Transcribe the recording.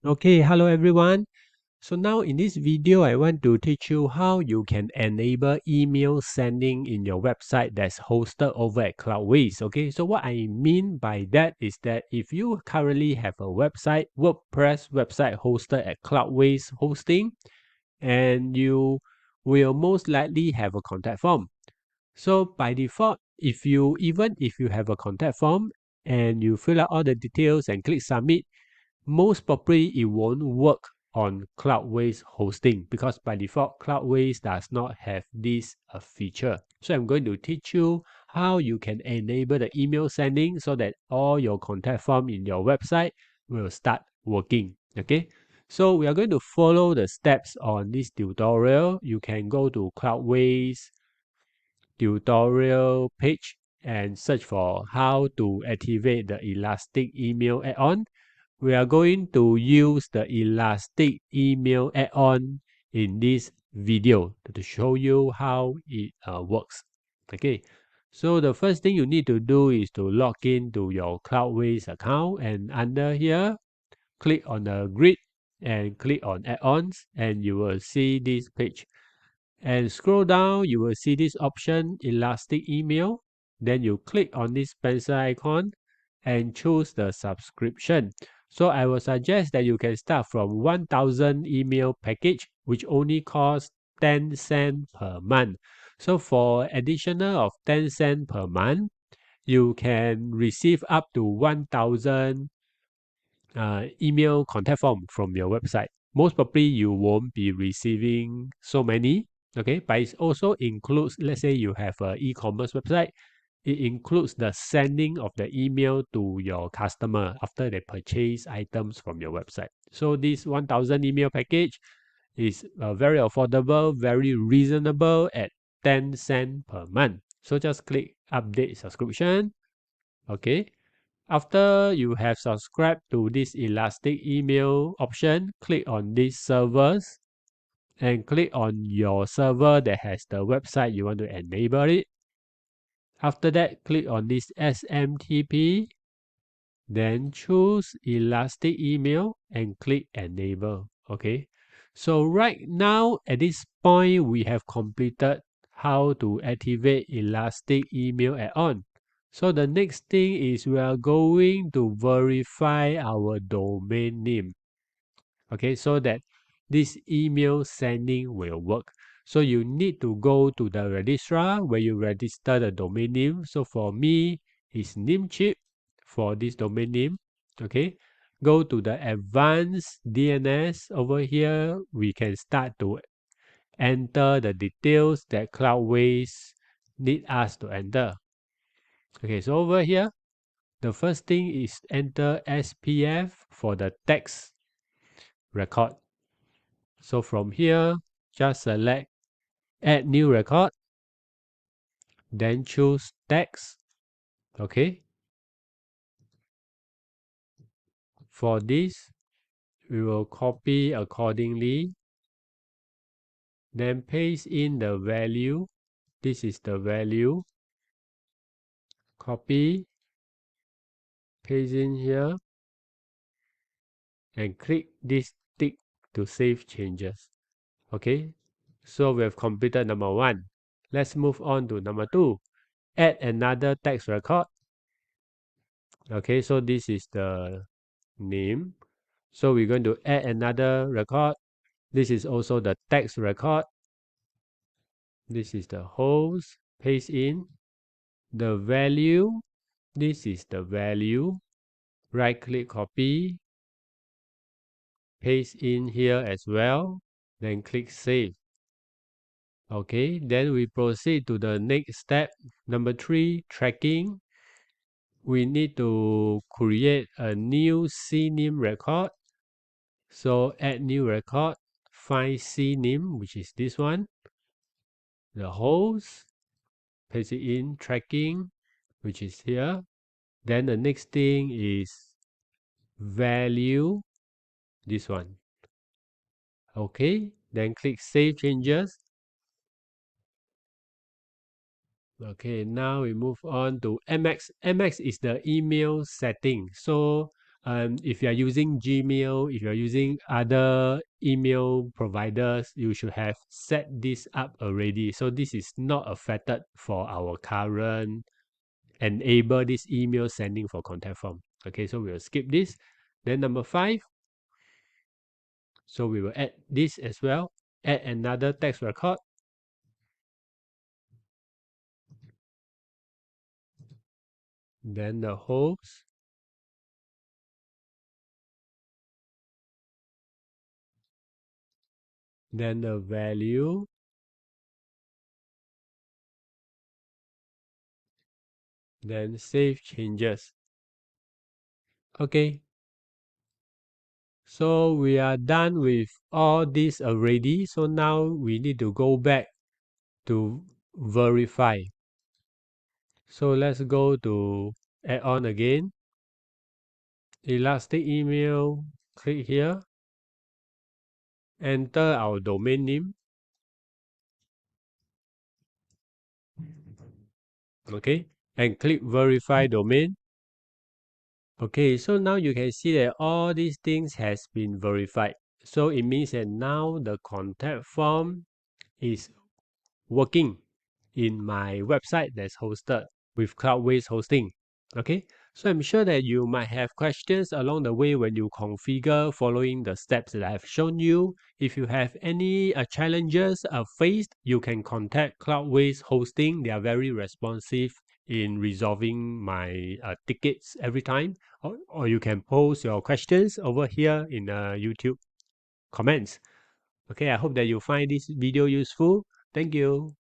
Okay, hello everyone. So now in this video, I want to teach you how you can enable email sending in your website that's hosted over at Cloudways. Okay, so what I mean by that is that if you currently have a website, WordPress website hosted at Cloudways hosting, and you will most likely have a contact form. So by default, if you have a contact form and you fill out all the details and click submit, most probably it won't work on Cloudways hosting because by default, Cloudways does not have this feature. So I'm going to teach you how you can enable the email sending so that all your contact form in your website will start working. Okay. So we are going to follow the steps on this tutorial. You can go to Cloudways tutorial page and search for how to activate the Elastic email add-on. We are going to use the Elastic email add-on in this video to show you how it works. Okay, so the first thing you need to do is to log in to your Cloudways account, and under here, click on the grid and click on add-ons, and you will see this page. And scroll down, you will see this option, Elastic Email. Then you click on this pencil icon and choose the subscription. So I will suggest that you can start from 1000 email package, which only costs 10 cents per month. So for additional of 10 cents per month, you can receive up to 1000 email contact form from your website. Most probably you won't be receiving so many, okay? But it also includes, let's say you have an e-commerce website, it includes the sending of the email to your customer after they purchase items from your website. So this 1000 email package is very affordable, very reasonable at 10 cents per month. So just click update subscription, okay? After you have subscribed to this Elastic email option, click on these servers and click on your server that has the website you want to enable it. After that, click on this SMTP, then choose Elastic email and click enable. Okay. So right now at this point, we have completed how to activate Elastic email add-on. So the next thing is we are going to verify our domain name. Okay, so that this email sending will work. So you need to go to the registrar where you register the domain name. So for me, it's Namecheap for this domain name. Okay, go to the advanced DNS. Over here, we can start to enter the details that Cloudways need us to enter. Okay, so over here, the first thing is enter SPF for the text record. So from here, just select add new record, then choose text. Okay. For this, we will copy accordingly, then paste in the value. This is the value. Copy, paste in here, and click this tick to save changes. Okay. So we have completed number one. Let's move on to number two. Add another text record. Okay, so this is the name. So we're going to add another record. This is also the text record. This is the host. Paste in the value. This is the value. Right click copy. Paste in here as well. Then click save. Okay, then we proceed to the next step. Number three, tracking. We need to create a new CNAME record. So add new record, find CNAME, which is this one, the host, paste it in, tracking, which is here. Then the next thing is value, this one. Okay, then click save changes. Okay, now we move on to MX. MX is the email setting. So If you are using Gmail, if you are using other email providers, you should have set this up already. So this is not affected for our current enable this email sending for contact form. Okay, so we will skip this. Then number 5, so we will add this as well. Add another text record. Then the host. Then the value. Then save changes. Okay. So we are done with all this already. So now we need to go back to verify. So let's go to add-on again. Elastic email, click here. Enter our domain name. Okay. And click verify domain. Okay, so now you can see that all these things has been verified. So it means that now the contact form is working in my website that's hosted with Cloudways hosting. Okay, so I'm sure that you might have questions along the way when you configure following the steps that I've shown you. If you have any challenges faced, you can contact Cloudways hosting. They are very responsive in resolving my tickets every time, or you can post your questions over here in YouTube comments. Okay, I hope that you find this video useful. Thank you.